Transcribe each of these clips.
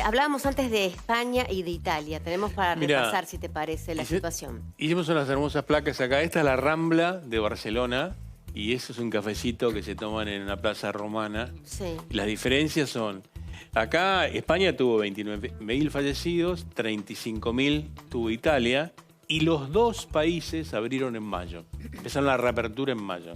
Hablábamos antes de España y de Italia. Tenemos para repasar, si te parece, la situación. Hicimos unas hermosas placas acá. Esta es la Rambla de Barcelona y eso es un cafecito que se toman en una plaza romana. Sí. Las diferencias son... Acá España tuvo 29.000 fallecidos, 35.000 tuvo Italia y los dos países abrieron en mayo. Empezaron la reapertura en mayo.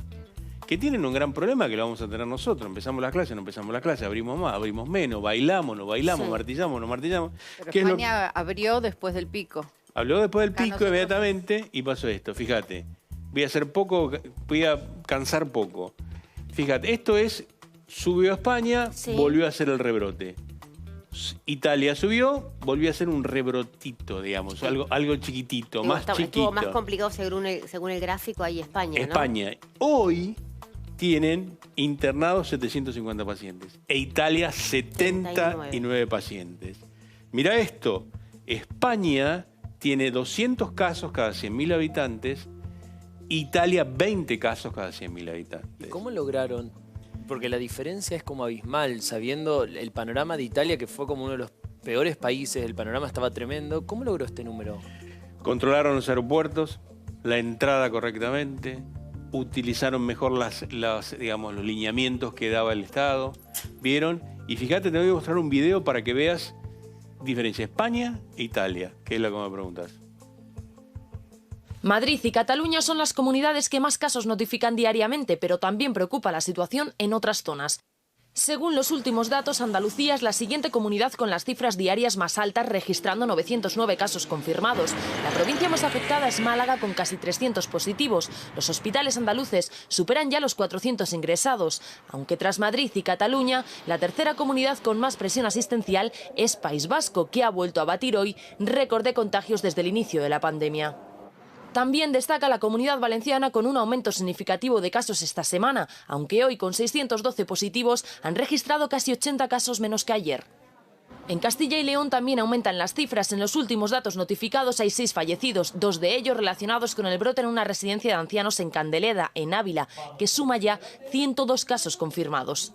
Que tienen un gran problema que lo vamos a tener nosotros. Empezamos las clases, no empezamos las clases, abrimos más, abrimos menos, bailamos, no bailamos, sí, martillamos, no martillamos. Pero España abrió después del pico. Habló después del pico inmediatamente y pasó esto. Fíjate, voy a hacer poco, voy a cansar poco. Fíjate, esto es, subió a España, sí, volvió a hacer el rebrote. Italia subió, volvió a hacer un rebrotito, digamos, algo chiquitito, más chiquito. Estuvo más complicado según el gráfico ahí España, ¿no? España. Hoy tienen internados 750 pacientes e Italia 79 pacientes. Mira esto, España tiene 200 casos cada 100.000 habitantes, Italia 20 casos cada 100.000 habitantes. ¿Cómo lograron? Porque la diferencia es como abismal, sabiendo el panorama de Italia, que fue como uno de los peores países, el panorama estaba tremendo. ¿Cómo logró este número? Controlaron los aeropuertos, la entrada correctamente, utilizaron mejor digamos, los lineamientos que daba el Estado, ¿vieron? Y fíjate, te voy a mostrar un video para que veas diferencia España e Italia, que es lo que me preguntas. Madrid y Cataluña son las comunidades que más casos notifican diariamente, pero también preocupa la situación en otras zonas. Según los últimos datos, Andalucía es la siguiente comunidad con las cifras diarias más altas, registrando 909 casos confirmados. La provincia más afectada es Málaga, con casi 300 positivos. Los hospitales andaluces superan ya los 400 ingresados. Aunque tras Madrid y Cataluña, la tercera comunidad con más presión asistencial es País Vasco, que ha vuelto a batir hoy récord de contagios desde el inicio de la pandemia. También destaca la Comunidad Valenciana con un aumento significativo de casos esta semana, aunque hoy con 612 positivos han registrado casi 80 casos menos que ayer. En Castilla y León también aumentan las cifras. En los últimos datos notificados hay 6 fallecidos, 2 de ellos relacionados con el brote en una residencia de ancianos en Candeleda, en Ávila, que suma ya 102 casos confirmados.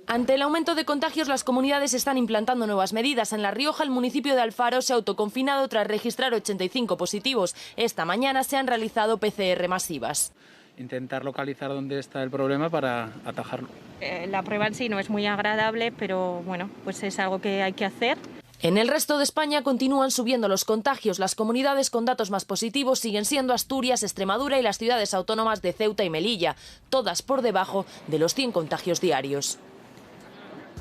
Ante el aumento de contagios, las comunidades están implantando nuevas medidas. En La Rioja, el municipio de Alfaro se ha autoconfinado tras registrar 85 positivos. Esta mañana se han realizado PCR masivas. Intentar localizar dónde está el problema para atajarlo. La prueba en sí no es muy agradable, pero bueno, pues es algo que hay que hacer. En el resto de España continúan subiendo los contagios. Las comunidades con datos más positivos siguen siendo Asturias, Extremadura y las ciudades autónomas de Ceuta y Melilla, todas por debajo de los 100 contagios diarios.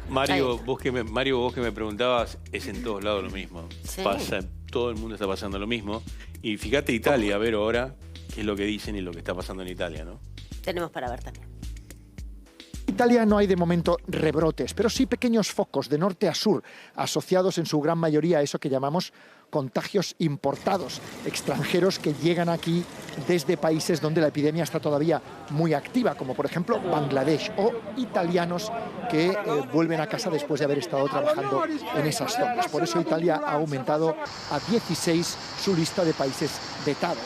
Mario, vos que me preguntabas, es en todos lados lo mismo. Sí. Todo el mundo está pasando lo mismo. Y fíjate Italia, a ver ahora qué es lo que dicen y lo que está pasando en Italia, ¿no? Tenemos para ver también. En Italia no hay de momento rebrotes, pero sí pequeños focos de norte a sur, asociados en su gran mayoría a eso que llamamos contagios importados, extranjeros que llegan aquí desde países donde la epidemia está todavía muy activa, como por ejemplo Bangladesh, o italianos que vuelven a casa después de haber estado trabajando en esas zonas. Por eso Italia ha aumentado a 16 su lista de países vetados.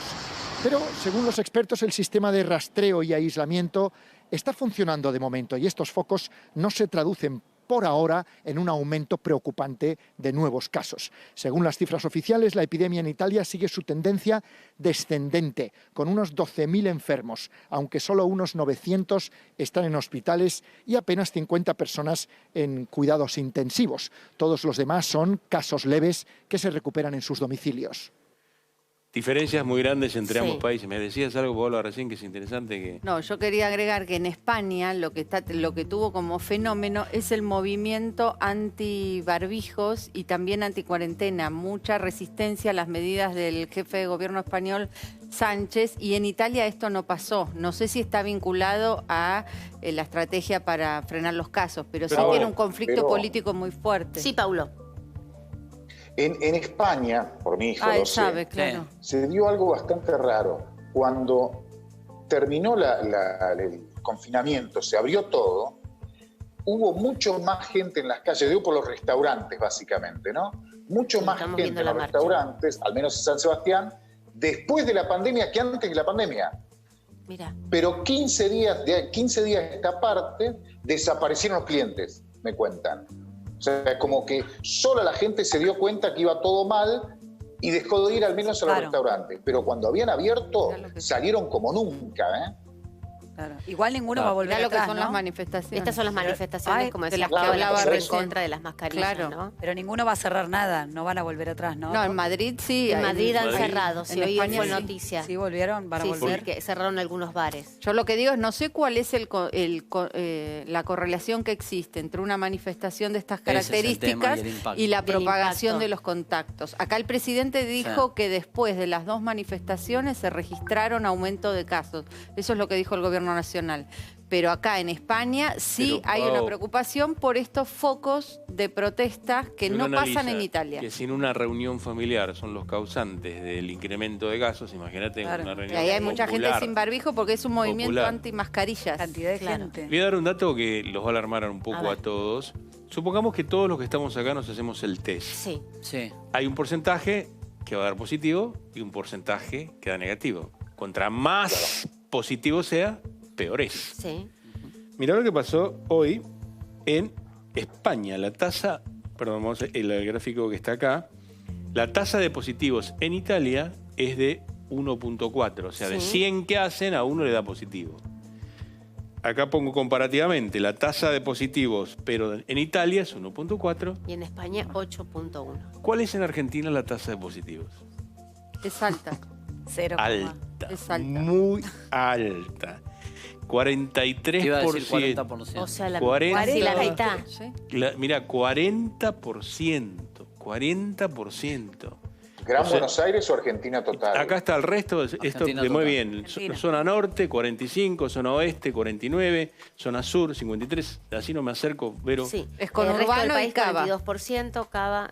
Pero, según los expertos, el sistema de rastreo y aislamiento está funcionando de momento y estos focos no se traducen por ahora en un aumento preocupante de nuevos casos. Según las cifras oficiales, la epidemia en Italia sigue su tendencia descendente, con unos 12.000 enfermos, aunque solo unos 900 están en hospitales y apenas 50 personas en cuidados intensivos. Todos los demás son casos leves que se recuperan en sus domicilios. Diferencias muy grandes entre ambos países. Me decías algo, Paola, recién que es interesante. Que... No, yo quería agregar que en España lo que tuvo como fenómeno es el movimiento anti-barbijos y también anti-cuarentena. Mucha resistencia a las medidas del jefe de gobierno español, Sánchez, y en Italia esto no pasó. No sé si está vinculado a la estrategia para frenar los casos, pero sí tiene un conflicto político muy fuerte. Sí, Paulo. En España, por mi hijo, él sabe, claro, se dio algo bastante raro. Cuando terminó el confinamiento, se abrió todo, hubo mucho más gente en las calles, digo por los restaurantes básicamente, ¿no? Mucho más gente en los restaurantes, al menos en San Sebastián, después de la pandemia que antes de la pandemia. Mira. Pero 15 días de esta parte desaparecieron los clientes, me cuentan. O sea, como que sola la gente se dio cuenta que iba todo mal y dejó de ir al menos a los restaurantes. Pero cuando habían abierto, salieron como nunca, ¿eh? Claro. Igual ninguno va a volver Mirá atrás, lo que son ¿no? las manifestaciones. Estas son las manifestaciones, Ay, como de decía las que hablaba en recién. contra de las mascarillas, Claro. ¿no? Pero ninguno va a cerrar nada, no van a volver atrás, ¿no? No, en Madrid sí. En Madrid han Madrid. cerrado, sí, En hoy España fue sí. noticia. Sí, volvieron, van a Sí, volver. sí, que cerraron algunos bares. Yo lo que digo es, no sé cuál es la correlación que existe entre una manifestación de estas Ese es el características tema y el impacto. y la El propagación impacto. de los contactos. Acá el presidente dijo que después de las 2 manifestaciones se registraron aumento de casos. Eso es lo que dijo el gobierno nacional. Pero acá en España sí Pero, hay una Pau, preocupación por estos focos de protestas que si no uno pasan analiza en Italia. Que si en una reunión familiar son los causantes del incremento de casos, imagínate Claro. una Y reunión ahí hay mucha gente popular. sin barbijo porque es un movimiento Popular. anti-mascarillas. Cantidad de Claro. gente. Voy a dar un dato que los va a alarmar un poco A a ver. todos. Supongamos que todos los que estamos acá nos hacemos el test. Sí. Sí. Hay un porcentaje que va a dar positivo y un porcentaje que da negativo. Contra más positivo sea, peor es. Sí. Mirá lo que pasó hoy en España. La tasa, perdón, vamos a el gráfico que está acá. La tasa de positivos en Italia es de 1.4. O sea, de Sí. 100 que hacen, a uno le da positivo. Acá pongo comparativamente la tasa de positivos, pero en Italia es 1.4. Y en España 8.1. ¿Cuál es en Argentina la tasa de positivos? Es alta. 0, Alta. Es alta. Muy alta. 43%. Te iba a decir 40%. O sea, la, 40. casi la mitad. ¿Sí? Mira, 40%. 40%. ¿Gran O sea, Buenos Aires o Argentina total? Acá está el resto. Esto Argentina muy total. bien. Argentina. Zona norte, 45. Zona oeste, 49. Zona sur, 53. Así no me acerco, pero... Sí. Es con el resto del Urbano y país, Cava. 42%, Cava